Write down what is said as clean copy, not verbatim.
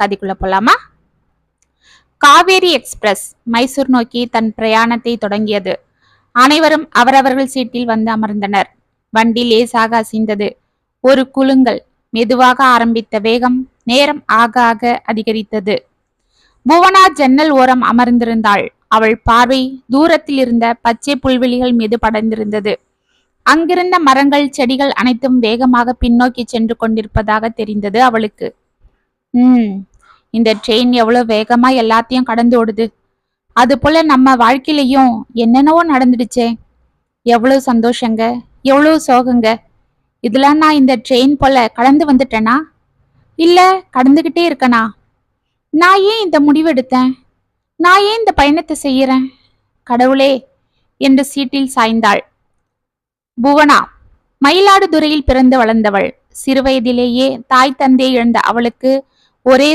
கதைக்குள்ள போலாமா? காவேரி எக்ஸ்பிரஸ் மைசூர் நோக்கி தன் பிரயாணத்தை தொடங்கியது. அனைவரும் அவரவர்கள் சீட்டில் வந்து அமர்ந்தனர். வண்டி லேசாக அசைந்தது. ஒரு குலுங்கல். மெதுவாக ஆரம்பித்த வேகம் நேரம் ஆக ஆக அதிகரித்தது. புவனா ஜன்னல் ஓரம் அமர்ந்திருந்தாள். அவள் பார்வை தூரத்தில் இருந்த பச்சை புல்வெளிகள் மீது படர்ந்திருந்தது. அங்கிருந்த மரங்கள் செடிகள் அனைத்தும் வேகமாக பின்னோக்கி சென்று கொண்டிருப்பதாக தெரிந்தது அவளுக்கு. இந்த ட்ரெயின் எவ்வளவு வேகமா எல்லாத்தையும் கடந்து ஓடுது. அது போல நம்ம வாழ்க்கையிலையும் என்னென்னவோ நடந்துடுச்சே. எவ்வளவு சந்தோஷங்க, எவ்வளவு சோகங்க. இதெல்லாம் நான் இந்த ட்ரெயின் போல கடந்து வந்துட்டேனா, இல்ல கடந்துகிட்டே இருக்கனா? நான் ஏன் இந்த முடிவெடுத்தேன்? நான் ஏன் இந்த பயணத்தை செய்யறேன்? கடவுளே என்று சீட்டில் சாய்ந்தாள். புவனா மயிலாடுதுறையில் பிறந்து வளர்ந்தவள். சிறுவயதிலேயே தாய் தந்தை இழந்த அவளுக்கு ஒரே